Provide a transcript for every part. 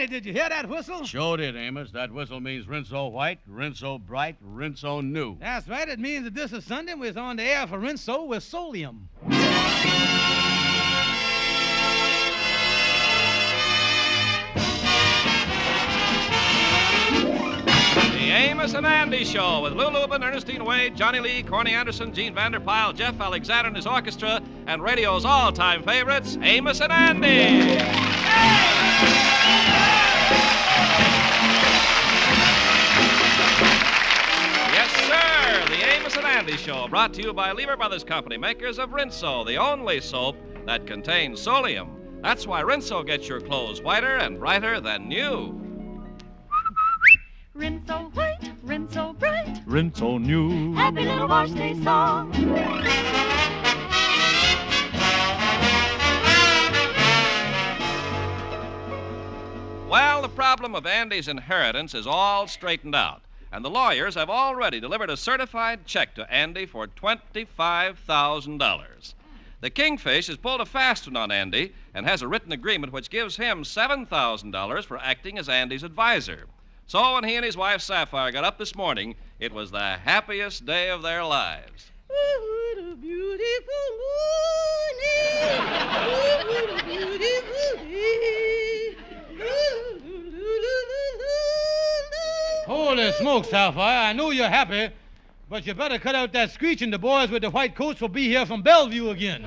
Andy, did you hear that whistle? Sure did, Amos. That whistle means Rinso white, Rinso bright, Rinso new. That's right. It means that this is Sunday. We're on the air for Rinso with Solium. The Amos and Andy Show with Lou Lubin, Ernestine Wade, Johnny Lee, Corny Anderson, Gene Vanderpyle, Jeff Alexander and his orchestra, and radio's all-time favorites, Amos and Andy. Yes, sir, the Amos and Andy Show, brought to you by Lever Brothers Company, makers of Rinso, the only soap that contains Solium. That's why Rinso gets your clothes whiter and brighter than new. Rinso white, Rinso bright, Rinso new. happy little wash day song. Well, the problem of Andy's inheritance is all straightened out, and the lawyers have already delivered a certified check to Andy for $25,000. The Kingfish has pulled a fast one on Andy and has a written agreement which gives him $7,000 for acting as Andy's advisor. So when he and his wife Sapphire got up this morning, it was the happiest day of their lives. Ooh, what a beautiful morning. Ooh, what a beautiful day. Holy smokes, Sapphire. I know you're happy, but you better cut out that screeching. The boys with the white coats will be here from Bellevue again.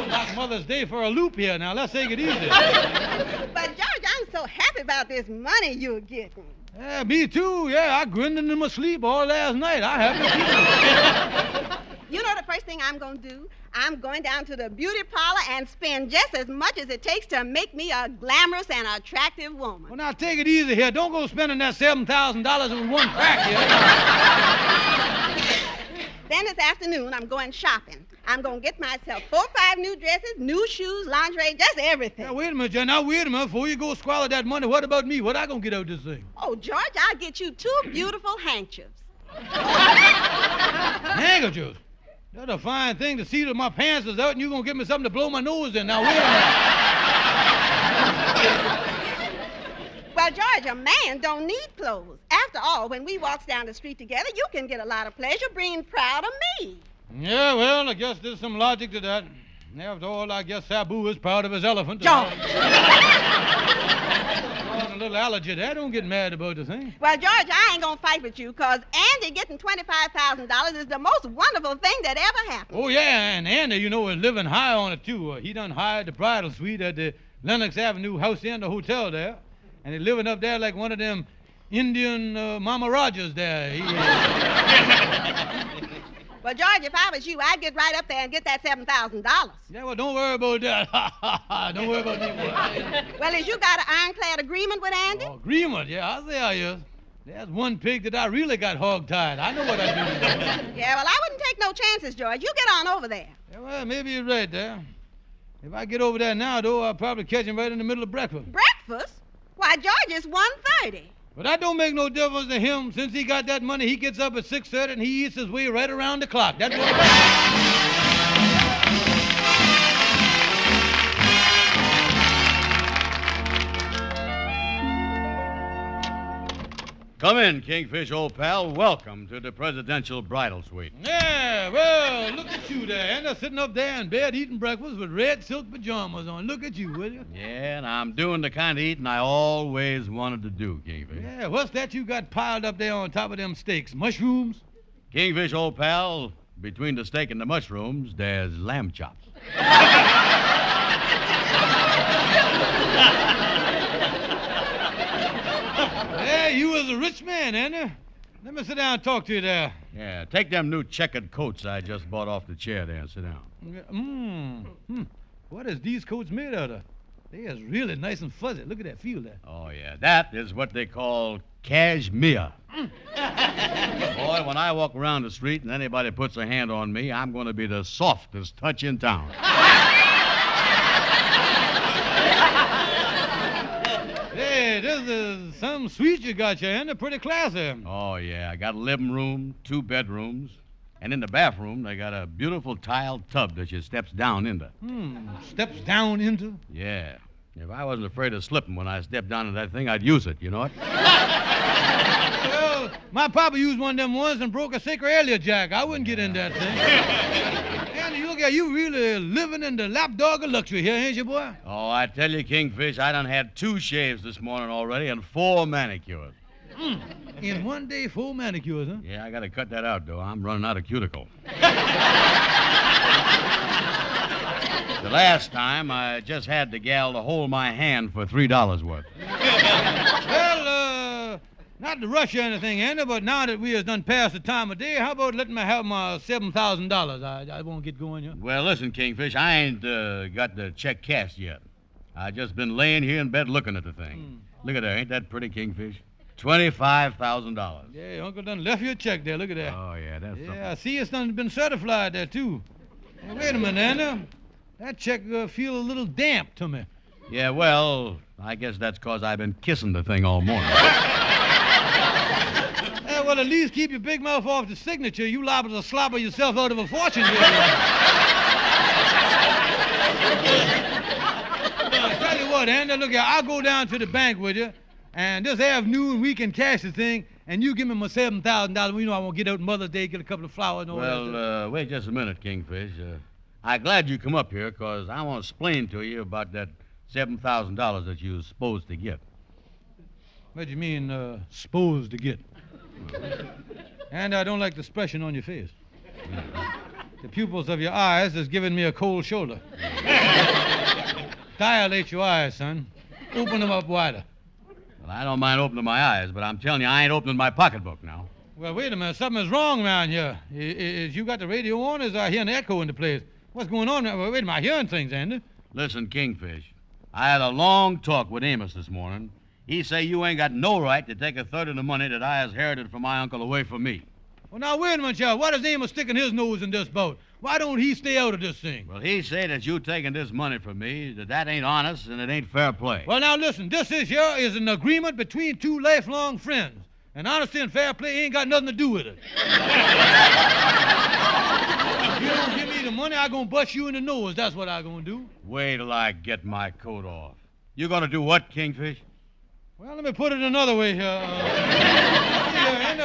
Like Mother's Day for a loop here. Now, let's take it easy. But, George, I'm so happy about this money you're getting. Yeah, me too. Yeah, I grinned in my sleep all last night. I haven't. You know the first thing I'm going to do? I'm going down to the beauty parlor and spend just as much as it takes to make me a glamorous and attractive woman. Well, now, take it easy here. Don't go spending that $7,000 in one crack here. Then this afternoon, I'm going shopping. I'm going to get myself 4 or 5 new dresses, new shoes, lingerie, just everything. Now, wait a minute, John. Now, wait a minute. Before you go squalor that money, what about me? What I going to get out of this thing? Oh, George, I'll get you 2 beautiful handkerchiefs. Handkerchiefs? That's a fine thing to see that my pants is out and you're going to give me something to blow my nose in. Now, wait a minute. Well, George, a man don't need clothes. After all, when we walks down the street together, you can get a lot of pleasure being proud of me. Yeah, well, I guess there's some logic to that. After all, I guess Sabu is proud of his elephant. George! A little allergy there. Don't get mad about the thing. Well, George, I ain't gonna fight with you, because Andy getting $25,000 is the most wonderful thing that ever happened. Oh, yeah, and Andy, you know, is living high on it, too. He done hired the bridal suite at the Lenox Avenue House Inn, the hotel there. And he's living up there like one of them Indian Mama Rogers there. Well, George, if I was you, I'd get right up there and get that $7,000. Yeah, well, don't worry about that. Don't worry about that. Well, has you got an ironclad agreement with Andy? Oh, agreement? Yeah, I'll say I is. There's one pig that I really got hog-tied. I know what I do. Yeah, well, I wouldn't take no chances, George. You get on over there. Yeah, well, maybe you're right there. If I get over there now, though, I'll probably catch him right in the middle of breakfast. Breakfast? Why, George, it's 1:30. But that don't make no difference to him. Since he got that money, he gets up at 6:30 and he eats his way right around the clock. That's what Come in, Kingfish, old pal. Welcome to the presidential bridal suite. Yeah, well, look at you there. And they're sitting up there in bed eating breakfast with red silk pajamas on. Look at you, will you? Yeah, and I'm doing the kind of eating I always wanted to do, Kingfish. Yeah, what's that you got piled up there on top of them steaks? Mushrooms? Kingfish, old pal, between the steak and the mushrooms, there's lamb chops. Yeah, you was a rich man, Andy. Let me sit down and talk to you there. Yeah, take them new checkered coats I just bought off the chair there and sit down. What is these coats made out of? They is really nice and fuzzy. Look at that, feel that. Oh, yeah, that is what they call cashmere. Boy, when I walk around the street and anybody puts a hand on me, I'm going to be the softest touch in town. Hey, this is some suite you got here, and they're pretty classy. Oh, yeah, I got a living room, 2 bedrooms, and in the bathroom, they got a beautiful tiled tub that you steps down into. Steps down into? Yeah. If I wasn't afraid of slipping when I stepped down in that thing, I'd use it, you know it? Well, my papa used one of them ones and broke a sacred Elliott jack. I wouldn't get in that thing. And you look at you really living in the lapdog of luxury here, ain't you, boy? Oh, I tell you, Kingfish, I done had 2 shaves this morning already and 4 manicures. In one day, 4 manicures, huh? Yeah, I gotta cut that out, though. I'm running out of cuticle. The last time, I just had the gal to hold my hand for $3 worth. Well, not to rush or anything, Andy, but now that we has done past the time of day, how about letting me have my $7,000? I won't get going yet. Well, listen, Kingfish, I ain't got the check cashed yet. I just been laying here in bed looking at the thing. Look at that. Ain't that pretty, Kingfish? $25,000. Yeah, Uncle done left you a check there. Look at that. Oh, yeah, that's something. Yeah, I see it's done been certified there, too. Hey, wait a minute, Andy. That check feel a little damp to me. Yeah, well, I guess that's 'cause I've been kissing the thing all morning. Well, at least keep your big mouth off the signature. You liable to slobber yourself out of a fortune here. Tell you what, Andy, look here. I'll go down to the bank with you, and this afternoon we can cash the thing, and you give me my $7,000. You know I won't get out Mother's Day, get a couple of flowers and all that. Well, wait just a minute, Kingfish. I'm glad you come up here 'cause I want to explain to you about that $7,000 that you was supposed to get. What do you mean, supposed to get? And I don't like the expression on your face. The pupils of your eyes is giving me a cold shoulder. Dilate your eyes, son. Open them up wider. Well, I don't mind opening my eyes, but I'm telling you, I ain't opening my pocketbook now. Well, wait a minute. Something is wrong around here. Is you got the radio on, or is I hearing an echo in the place? What's going on? Well, wait a minute. I'm hearing things, Andy. Listen, Kingfish, I had a long talk with Amos this morning. He say you ain't got no right to take a third of the money that I has inherited from my uncle away from me. Well, now, wait a minute, y'all. Why does Amos sticking his nose in this boat? Why don't he stay out of this thing? Well, he say that you taking this money from me, that ain't honest and it ain't fair play. Well, now, listen. This here is an agreement between 2 lifelong friends. And honesty and fair play ain't got nothing to do with it. If you don't give me the money, I'm going to bust you in the nose. That's what I'm going to do. Wait till I get my coat off. You gonna do what, Kingfish? Well, let me put it another way here.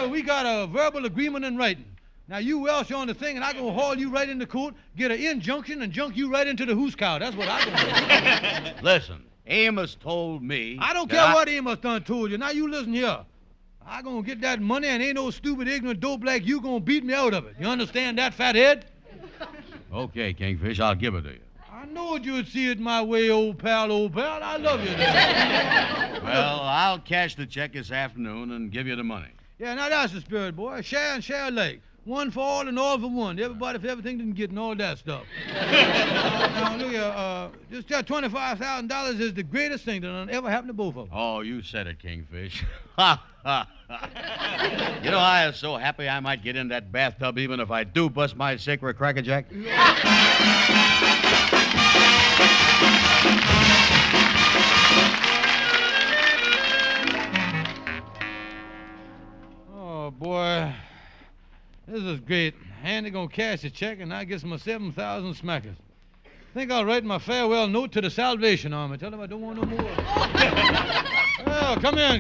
We got a verbal agreement in writing. Now, you welsh on the thing, and I'm going to haul you right into court, get an injunction, and junk you right into the hoose cow. That's what I'm going to do. Listen, Amos told me... I don't care what Amos done told you. Now, you listen here. I'm going to get that money, and ain't no stupid, ignorant dope like you going to beat me out of it. You understand that, fathead? Okay, Kingfish, I'll give it to you. I knowed you'd see it my way, old pal, old pal. I love you. Well, I'll cash the check this afternoon and give you the money. Yeah, now that's the spirit, boy. Share and share alike. One for all and all for one. Everybody for everything didn't get and all that stuff. Now, look here. Just that $25,000 is the greatest thing that ever happened to both of them. Oh, you said it, Kingfish. Ha, ha, ha. You know, I was so happy I might get in that bathtub even if I do bust my sacred crackerjack. Oh, boy. This is great. Andy gonna cash the check and I get my 7,000 smackers. Think I'll write my farewell note to the Salvation Army. Tell them I don't want no more. Well, come in.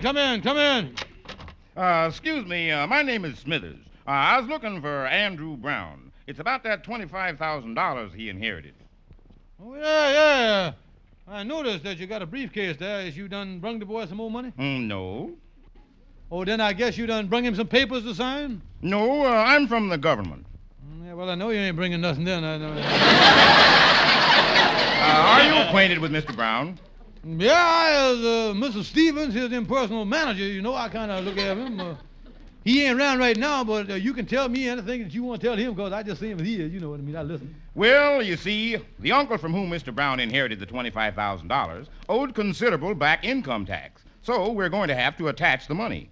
Excuse me, my name is Smithers. I was looking for Andrew Brown. It's about that $25,000 he inherited. Oh, yeah. I noticed that you got a briefcase there. Is you done brung the boy some more money? No. Oh, then I guess you done brung him some papers to sign? No, I'm from the government. Yeah, well, I know you ain't bringing nothing then. I know. Are you acquainted with Mr. Brown? Yeah, I is Mr. Stevens, his impersonal manager. You know, I kind of look at him. He ain't around right now, but you can tell me anything that you want to tell him because I just see him here. You know what I mean? I listen. Well, you see, the uncle from whom Mr. Brown inherited the $25,000 owed considerable back income tax. So we're going to have to attach the money.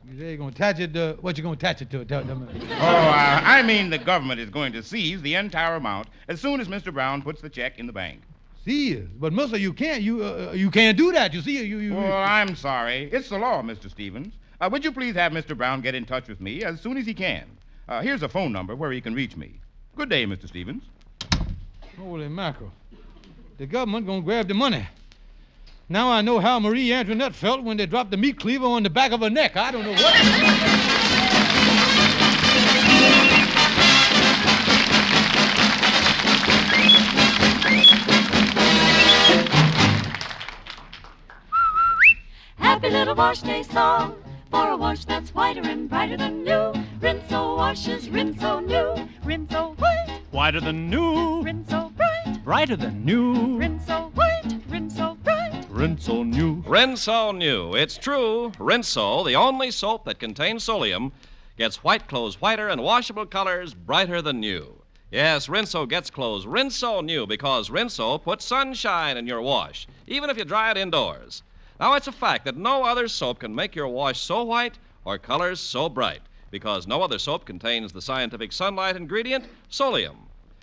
You say you're going to attach it to... What you going to attach it to? Tell me. I mean the government is going to seize the entire amount as soon as Mr. Brown puts the check in the bank. Seize? But, mister, you can't. You can't do that. You see, Well, I'm sorry. It's the law, Mr. Stevens. Would you please have Mr. Brown get in touch with me as soon as he can? Here's a phone number where he can reach me. Good day, Mr. Stevens. Holy mackerel. The government going to grab the money. Now I know how Marie Antoinette felt when they dropped the meat cleaver on the back of her neck. I don't know what. Happy little wash day song for a wash that's whiter and brighter than new. Rinso washes, Rinso new. Rinso white, Whiter than new, Rinso bright. brighter than new, Rinso white, Rinso bright. Rinso new. Rinso New. It's true. Rinso, the only soap that contains solium, gets white clothes whiter and washable colors brighter than new. Yes, Rinso gets clothes Rinso New because Rinso puts sunshine in your wash, even if you dry it indoors. Now, it's a fact that no other soap can make your wash so white or colors so bright because no other soap contains the scientific sunlight ingredient, solium.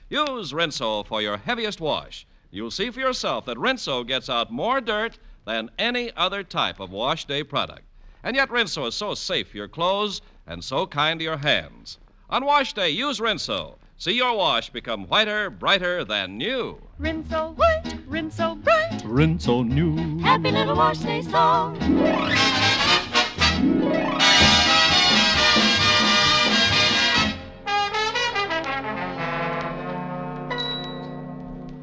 Use Rinso for your heaviest wash. You'll see for yourself that Rinso gets out more dirt than any other type of wash day product. And yet Rinso is so safe for your clothes and so kind to your hands. On wash day, use Rinso. See your wash become whiter, brighter than new. Rinso white, Rinso bright. Rinso new. Happy little wash day song.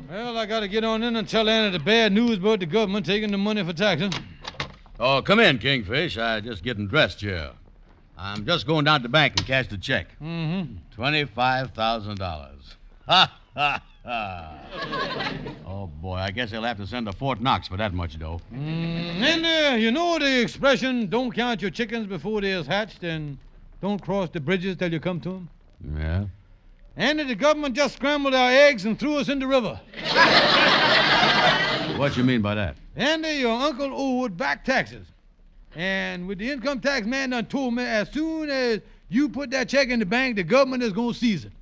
Well, I got to get on in and tell Anna the bad news about the government taking the money for taxes. Oh, come in, Kingfish. I'm just getting dressed here. I'm just going down to the bank and cash the check. Mm-hmm. $25,000. Ha, ha, ha. Oh, boy, I guess they'll have to send to Fort Knox for that much dough. And you know the expression, don't count your chickens before they're hatched and don't cross the bridges till you come to them? Yeah? And the government just scrambled our eggs and threw us in the river. What you mean by that? And your uncle owed back taxes. And with the income tax man done told me as soon as you put that check in the bank, the government is going to seize it.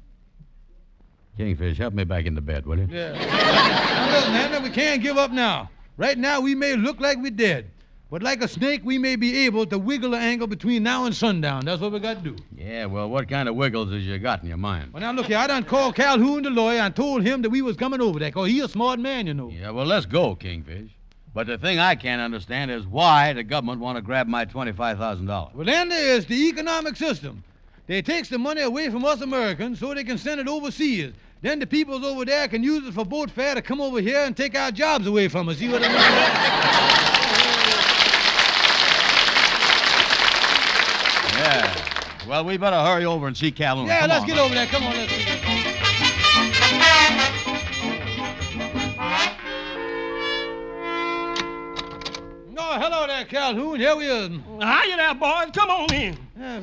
Kingfish, help me back into bed, will you? Yeah. Now, listen, Anna, we can't give up now. Right now, we may look like we're dead. But like a snake, we may be able to wiggle the angle between now and sundown. That's what we got to do. Yeah, well, what kind of wiggles has you got in your mind? Well, now, look here. I done called Calhoun, the lawyer, and told him that we was coming over there, 'cause he a smart man, you know. Yeah, well, let's go, Kingfish. But the thing I can't understand is why the government want to grab my $25,000. Well, then there's the economic system. They takes the money away from us Americans so they can send it overseas. Then the peoples over there can use it for boat fare to come over here and take our jobs away from us. See what I mean? Yeah. Well, we better hurry over and see Calhoun. Yeah, Come let's on. get over there. Come on, let's get Oh, hello there, Calhoun. Here we is. Hiya there, boys. Come on in.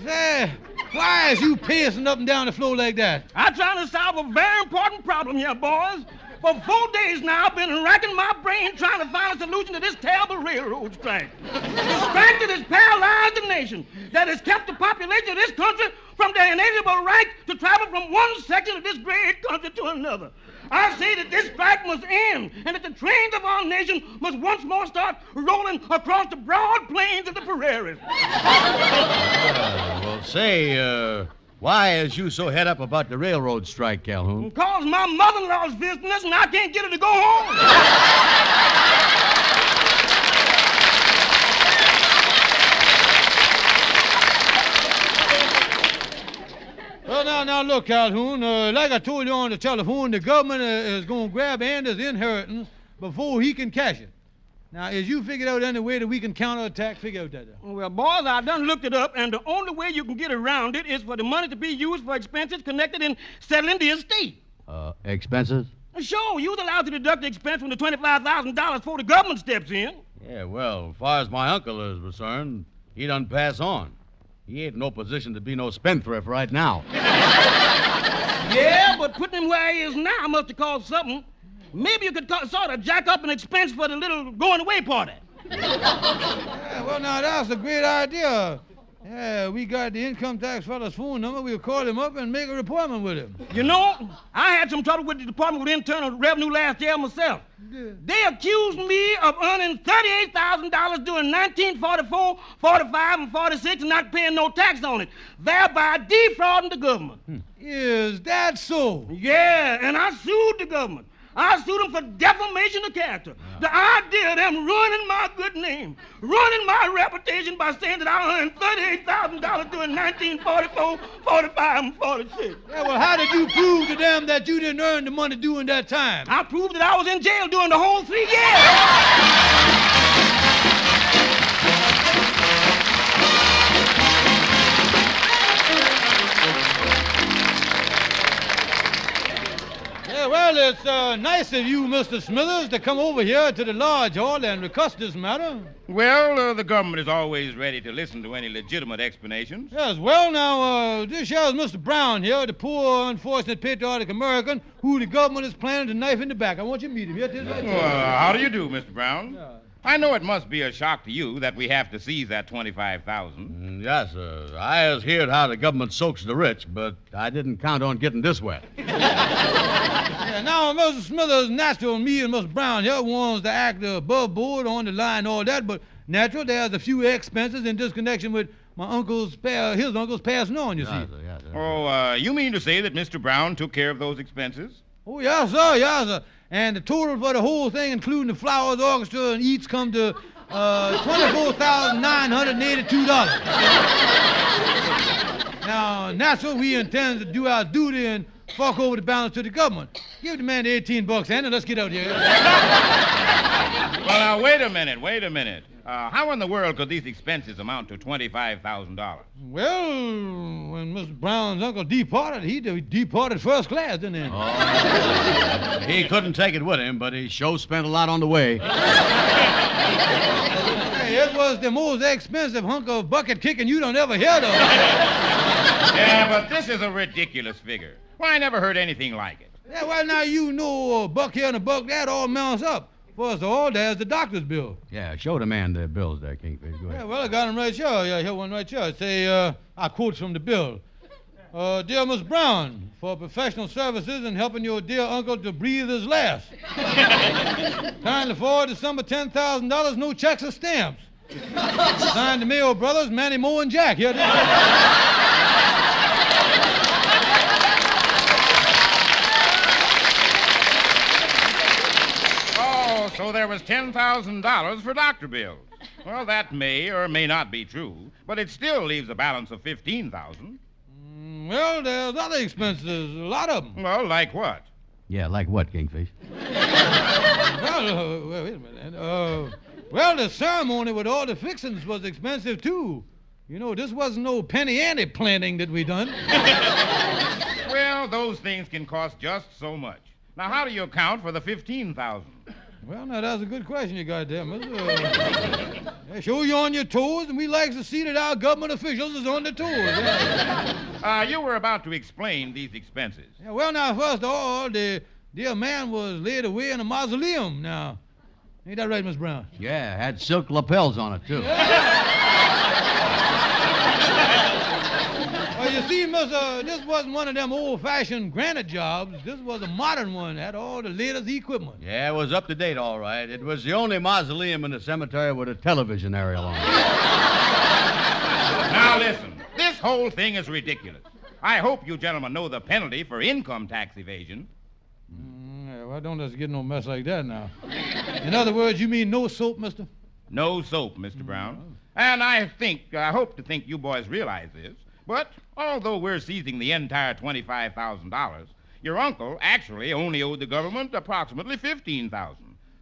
Say, why is you pacing up and down the floor like that? I'm trying to solve a very important problem here, boys. For 4 days now, I've been racking my brain trying to find a solution to this terrible railroad strike. The strike that has paralyzed the nation, that has kept the population of this country from their inalienable right to travel from one section of this great country to another. I say that this strike must end, and that the trains of our nation must once more start rolling across the broad plains of the prairies. Well, say, why is you so head up about the railroad strike, Calhoun? Because my mother-in-law's visiting us, and I can't get her to go home. Well, now, look, Calhoun. Like I told you on the telephone, the government is going to grab Andy's inheritance before he can cash it. Now, as you figured out any way that we can counterattack, figure out that. Well, boys, I done looked it up, and the only way you can get around it is for the money to be used for expenses connected in settling the estate. Expenses? Sure, you're allowed to deduct the expense from the $25,000 before the government steps in. Yeah, well, as far as my uncle is concerned, he done pass on. He ain't in no position to be no spendthrift right now. Yeah, but putting him where he is now must have caused something. Maybe you could sort of jack up an expense for the little going-away party. Yeah, well, now, that's a great idea. Yeah, we got the income tax fella's phone number. We'll call him up and make a appointment with him. You know, I had some trouble with the Department of Internal Revenue last year myself. Yeah. They accused me of earning $38,000 during 1944, 45, and 46 and not paying no tax on it, thereby defrauding the government. Is that so? Yeah, and I sued the government. I'll sue them for defamation of character. The idea of them ruining my good name, ruining my reputation by saying that I earned $38,000 during 1944, 45, and 46. Yeah, well, how did you prove to them that you didn't earn the money during that time? I proved that I was in jail during the whole 3 years. Yeah, well, it's nice of you, Mr. Smithers, to come over here to the Lodge Hall and discuss this matter. Well, the government is always ready to listen to any legitimate explanations. Yes, well, now, this here is Mr. Brown here, the poor, unfortunate, patriotic American who the government is planning to knife in the back. I want you to meet him. Here, this right here. Well, how do you do, Mr. Brown? Yeah. I know it must be a shock to you that we have to seize that $25,000. Yes, sir. I has heard how the government soaks the rich, but I didn't count on getting this wet. Yeah, now, Mr. Smithers, natural, me and Mr. Brown here wants to act above board on the line and all that, but natural, there's a few expenses in this connection with my his uncle's passing on, you see. Yes, sir, yes, sir. Oh, you mean to say that Mr. Brown took care of those expenses? Oh, yes, sir, yes, sir. And the total for the whole thing, including the Flowers Orchestra and eats, come to $24,982. Now, natural, we intend to do our duty and fork over the balance to the government. Give the man the $18, Andy. Let's get out here. Well, now, wait a minute. How in the world could these expenses amount to $25,000? Well, when Mr. Brown's uncle departed, he departed first class, didn't he? Oh, he couldn't take it with him, but he sure spent a lot on the way. Hey, it was the most expensive hunk of bucket kicking you don't ever hear of. Yeah, but this is a ridiculous figure. Well, I never heard anything like it. Yeah, well, now you know a buck here and a buck there all mounts up. First of all, there's the doctor's bill. Yeah, show the man the bills there, Kingfish. Go ahead. Yeah, well, I got him right here. Yeah, here one right here. Say, I quote from the bill. Dear Miss Brown, for professional services in helping your dear uncle to breathe his last. Kindly forward the sum of $10,000, no checks or stamps. Signed the Mayo brothers, Manny, Moe, and Jack. Here, So there was $10,000 for doctor bills. Well, that may or may not be true, but it still leaves a balance of $15,000. Well, there's other expenses, a lot of them. Well, like what? Yeah, like what, Kingfish? Well, wait a minute. Well, the ceremony with all the fixings was expensive, too. You know, this wasn't no penny ante planting that we done. Well, those things can cost just so much. Now, how do you account for the $15,000? Well, now, that's a good question you got there, mister. Yeah, show you on your toes, and we like to see that our government officials is on their toes. Yeah. You were about to explain these expenses. Yeah, well, now, first of all, the dear man was laid away in a mausoleum. Now, ain't that right, Miss Brown? Yeah, had silk lapels on it, too. Well, you see, mister, this wasn't one of them old-fashioned granite jobs. This was a modern one. Had all the latest equipment. Yeah, it was up to date, all right. It was the only mausoleum in the cemetery with a television aerial on it. Now, listen. This whole thing is ridiculous. I hope you gentlemen know the penalty for income tax evasion. Yeah, well, don't let's get no mess like that now. In other words, you mean no soap, mister? No soap, Mr. Brown. And I hope to think you boys realize this. But although we're seizing the entire $25,000, your uncle actually only owed the government approximately $15,000.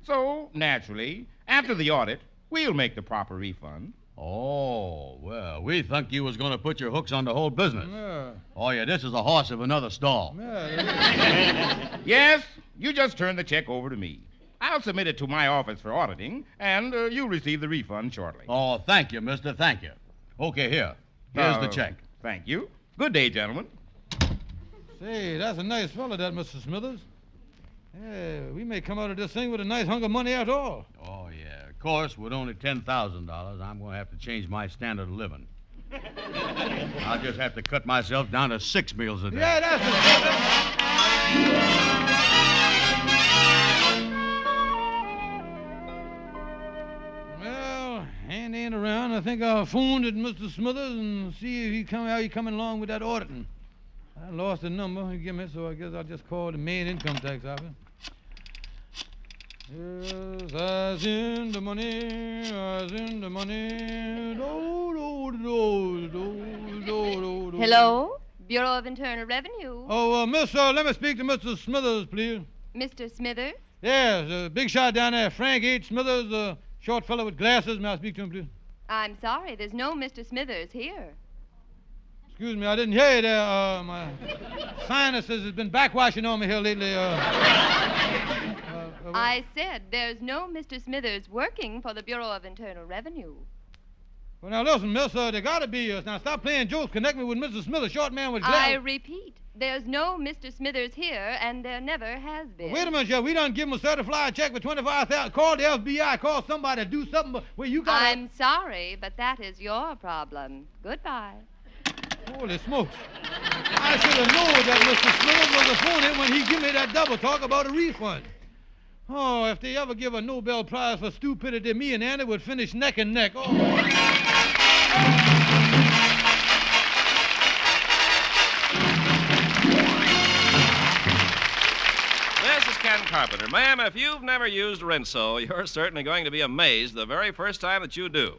So, naturally, after the audit, we'll make the proper refund. Oh, well, we thought you was going to put your hooks on the whole business. Yeah. Oh, yeah, this is a horse of another stall. Yeah. Yes, you just turn the check over to me. I'll submit it to my office for auditing, and you'll receive the refund shortly. Oh, thank you, mister, thank you. Okay, here. Here's the check. Thank you. Good day, gentlemen. Say, that's a nice fellow, that Mr. Smithers. Yeah, we may come out of this thing with a nice hunk of money after all. Oh, yeah. Of course, with only $10,000, I'm going to have to change my standard of living. I'll just have to cut myself down to 6 meals a day. Yeah, that's it. Well, Andy ain't around. I think I'll phone at Mr. Smithers and see if how he coming along with that auditing. I lost the number he gave me, so I guess I'll just call the main income tax office. Yes, as in the money, as in the money. Do. Hello? Bureau of Internal Revenue. Oh, miss, let me speak to Mr. Smithers, please. Mr. Smithers? Yes, big shot down there. Frank H. Smithers, short fellow with glasses. May I speak to him, please? I'm sorry, there's no Mr. Smithers here. Excuse me, I didn't hear you there. My sinuses has been backwashing on me here lately. I said there's no Mr. Smithers working for the Bureau of Internal Revenue. Well, now listen, miss, there gotta be. Now stop playing jokes. Connect me with Mr. Smithers, short man with glasses. I repeat, there's no Mr. Smithers here, and there never has been. Wait a minute, Jeff. We done give him a certified check for $25,000. Call the FBI. Call somebody to do something. But well, you got. I'm sorry, but that is your problem. Goodbye. Holy smokes! I should have known that Mr. Smithers was a phony when he give me that double talk about a refund. Oh, if they ever give a Nobel Prize for stupidity, me and Andy would finish neck and neck. Oh. This is Ken Carpenter. Ma'am, if you've never used Rinso, you're certainly going to be amazed the very first time that you do.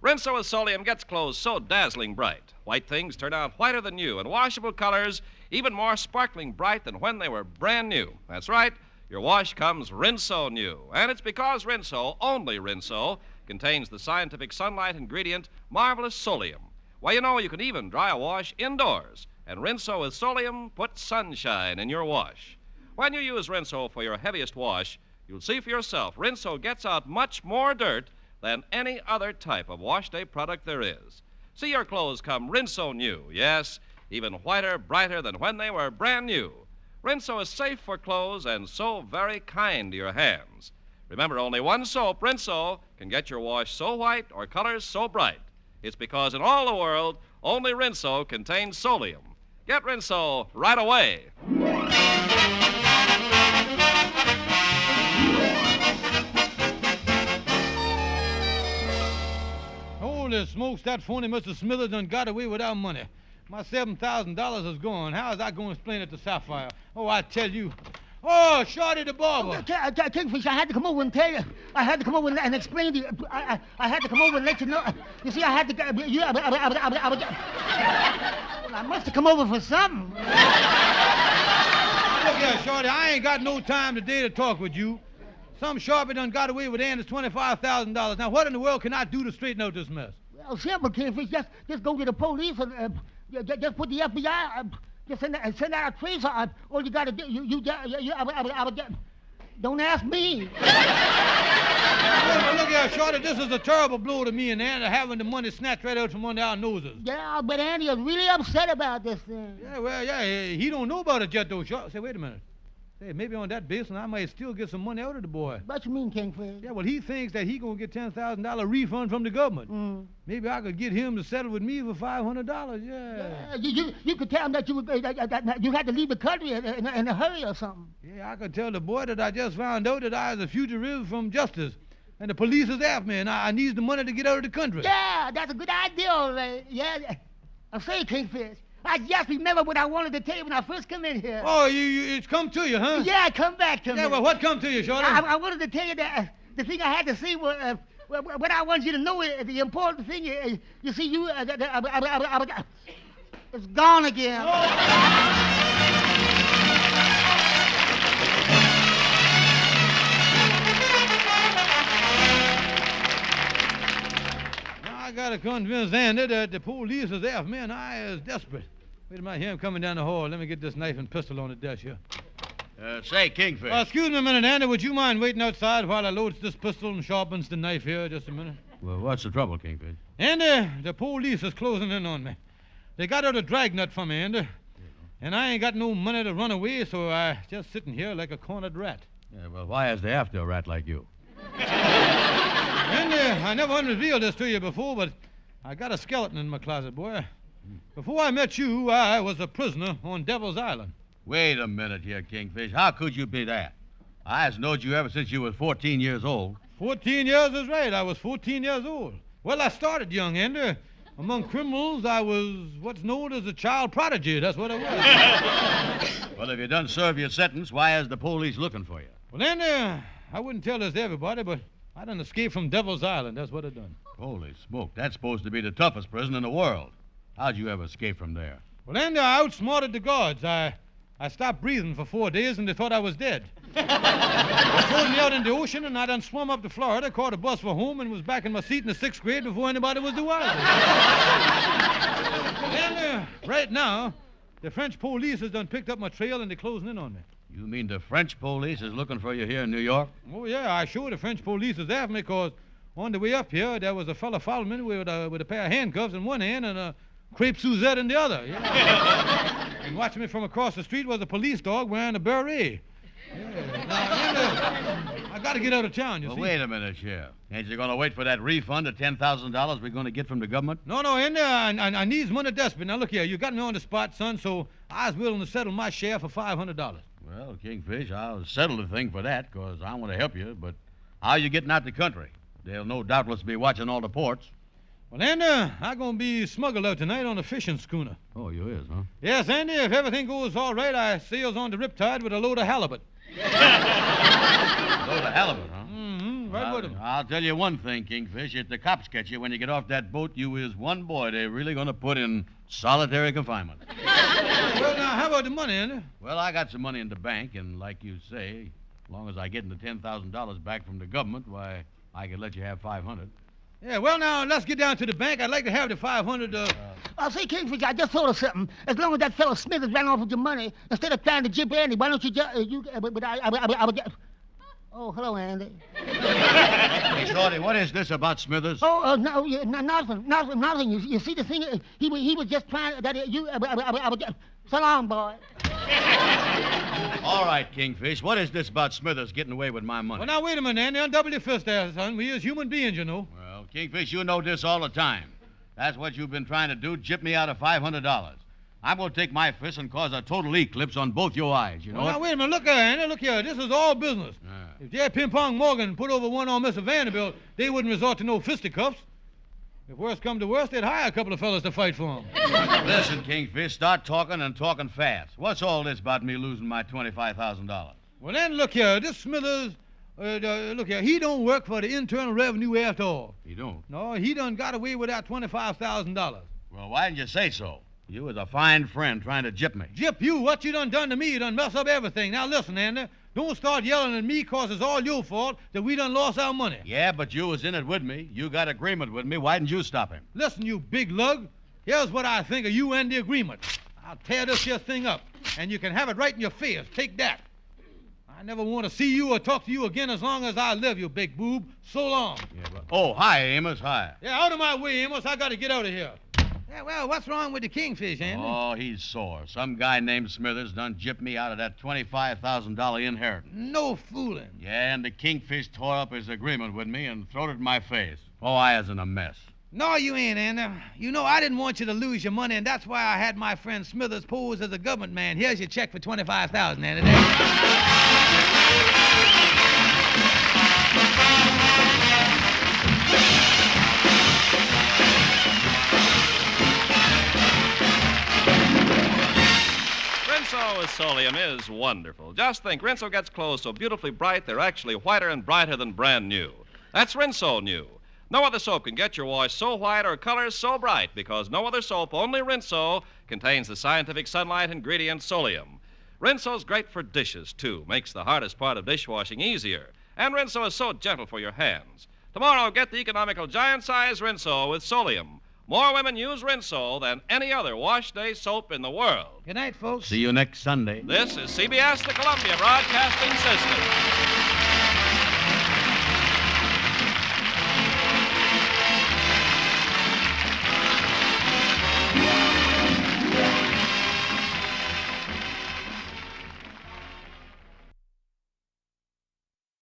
Rinso with Solium gets clothes so dazzling bright. White things turn out whiter than new, and washable colors even more sparkling bright than when they were brand new. That's right, your wash comes Rinso new. And it's because Rinso, only Rinso, contains the scientific sunlight ingredient marvelous Solium. Well, you know, you can even dry a wash indoors. And Rinso with Solium puts sunshine in your wash. When you use Rinso for your heaviest wash, you'll see for yourself Rinso gets out much more dirt than any other type of wash day product there is. See your clothes come Rinso new. Yes, even whiter, brighter than when they were brand new. Rinso is safe for clothes and so very kind to your hands. Remember, only one soap, Rinso, can get your wash so white or colors so bright. It's because in all the world, only Rinso contains Solium. Get Rinso right away. Holy smokes, that phony Mr. Smithers done got away without money. My $7,000 is gone. How is I going to explain it to Sapphire? Oh, I tell you. Oh, Shorty the barber. Kingfish, I had to come over and tell you. I had to come over and explain to you. I had to come over and let you know. You see, I had to. Well, I must have come over for something. Look here, Shorty, I ain't got no time today to talk with you. Some sharpie done got away with Andy's $25,000. Now, what in the world can I do to straighten out this mess? Well, simple, Kingfish. Just go to the police and just put the FBI. Just send out a tracer. All you got to do, don't ask me. Well, look here, Shorty, this is a terrible blow to me and Andy having the money snatched right out from under our noses. Yeah, but Andy is really upset about this thing. Yeah, well, yeah, he don't know about it yet, though, Shorty. Say, wait a minute. Hey, maybe on that basis, I might still get some money out of the boy. What you mean, Kingfish? Yeah, well, he thinks that he gonna get $10,000 refund from the government. Maybe I could get him to settle with me for $500. Yeah. You could tell him that you had to leave the country in a hurry or something. Yeah, I could tell the boy that I just found out that I was a fugitive from justice, and the police is after me, and I need the money to get out of the country. Yeah, that's a good idea, all right. Yeah. I say, Kingfish, I just remember what I wanted to tell you when I first come in here. Oh, it's come to you, huh? Yeah, it come back to me. Yeah, well, what come to you, Shorty? I wanted to tell you that the thing I had to say was, what I want you to know is the important thing is, you see, it's gone again. I gotta convince Andy that the police is after me, and I is desperate. Wait a minute, I hear him coming down the hall. Let me get this knife and pistol on the desk here. Say, Kingfish. Excuse me a minute, Andy. Would you mind waiting outside while I loads this pistol and sharpens the knife here? Just a minute. Well, what's the trouble, Kingfish? Andy, the police is closing in on me. They got out a dragnet for me, Andy. And I ain't got no money to run away, so I just sitting here like a cornered rat. Yeah, well, why is they after a rat like you? Andy, I never unrevealed this to you before, but I got a skeleton in my closet, boy. Before I met you, I was a prisoner on Devil's Island. Wait a minute here, Kingfish. How could you be that? I has knowed you ever since you was 14 years old. 14 years is right. I was 14 years old. Well, I started young, Andy. Among criminals, I was what's known as a child prodigy. That's what I was. Well, if you done serve your sentence, why is the police looking for you? Well, Andy, I wouldn't tell this to everybody, but I done escaped from Devil's Island. That's what I done. Holy smoke. That's supposed to be the toughest prison in the world. How'd you ever escape from there? Well, Andy, I outsmarted the guards. I stopped breathing for 4 days, and they thought I was dead. They threw me out in the ocean, and I done swum up to Florida, caught a bus for home, and was back in my seat in the 6th grade before anybody was the wiser. And right now, the French police has done picked up my trail, and they're closing in on me. You mean the French police is looking for you here in New York? Oh, yeah, I sure the French police is after me, because on the way up here, there was a fella following me with a pair of handcuffs in one hand and a crepe Suzette in the other. Yeah. And watching me from across the street was a police dog wearing a beret. Yeah. Now, I got to get out of town, you see. Wait a minute, Sheriff. Ain't you going to wait for that refund of $10,000 we're going to get from the government? No, Andy, I needs money desperate. Now, look here, you got me on the spot, son, so I was willing to settle my share for $500. Well, Kingfish, I'll settle the thing for that, because I want to help you, but how you getting out the country? They'll no doubtless be watching all the ports. Well, Andy, I'm going to be smuggled out tonight on a fishing schooner. Oh, you is, huh? Yes, Andy, if everything goes all right, I sails on the Riptide with a load of halibut. Load of halibut, huh? Mm-hmm, right with 'em. I'll tell you one thing, Kingfish. If the cops catch you when you get off that boat, you is one boy they're really going to put in solitary confinement. Well, now, how about the money, Andy? Well, I got some money in the bank, and like you say, as long as I get the $10,000 back from the government, why, I can let you have $500. Yeah, well, now, let's get down to the bank. I'd like to have the $500. Say, Kingfish, I just thought of something. As long as that fellow Smithers ran off with your money, instead of trying to jip Andy, why don't you just... I would just... Oh, hello, Andy. Hey, Shorty, what is this about Smithers? Oh, no, nothing. You see, the thing, he was just trying... So long, boy. All right, Kingfish, what is this about Smithers getting away with my money? Well, now, wait a minute, Andy. Undouble your fist there, son. We is human beings, you know. Well, Kingfish, you know this all the time. That's what you've been trying to do, jip me out of $500. I'm going to take my fist and cause a total eclipse on both your eyes, you know? Well, now, wait a minute. Look here, Andy. Look here. This is all business. If J. Ping-Pong Morgan put over one on Mr. Vanderbilt, they wouldn't resort to no fisticuffs. If worse come to worse, they'd hire a couple of fellas to fight for him. Listen, Kingfish, start talking and talking fast. What's all this about me losing my $25,000? Well, then, look here. This Smithers, look here. He don't work for the Internal Revenue after all. He don't? No, he done got away with that $25,000. Well, why didn't you say so? You was a fine friend trying to jip me. Jip you? What you done to me? You done messed up everything. Now, listen, Andy. Don't start yelling at me because it's all your fault that we done lost our money. Yeah, but you was in it with me. You got agreement with me. Why didn't you stop him? Listen, you big lug. Here's what I think of you and the agreement. I'll tear this here thing up, and you can have it right in your face. Take that. I never want to see you or talk to you again as long as I live, you big boob. So long. Yeah, but... Oh, hi, Amos. Hi. Yeah, out of my way, Amos. I got to get out of here. Yeah, well, what's wrong with the kingfish, Andy? Oh, he's sore. Some guy named Smithers done jipped me out of that $25,000 inheritance. No fooling. Yeah, and the kingfish tore up his agreement with me and throwed it in my face. Oh, I was in a mess. No, you ain't, Andy. You know, I didn't want you to lose your money, and that's why I had my friend Smithers pose as a government man. Here's your check for $25,000, Andy. Rinso with Solium is wonderful. Just think, Rinso gets clothes so beautifully bright they're actually whiter and brighter than brand new. That's Rinso new. No other soap can get your wash so white or colors so bright because no other soap, only Rinso, contains the scientific sunlight ingredient Solium. Rinso's great for dishes, too. Makes the hardest part of dishwashing easier. And Rinso is so gentle for your hands. Tomorrow, get the economical giant-size Rinso with Solium. More women use Rinso than any other wash day soap in the world. Good night, folks. See you next Sunday. This is CBS, the Columbia Broadcasting System.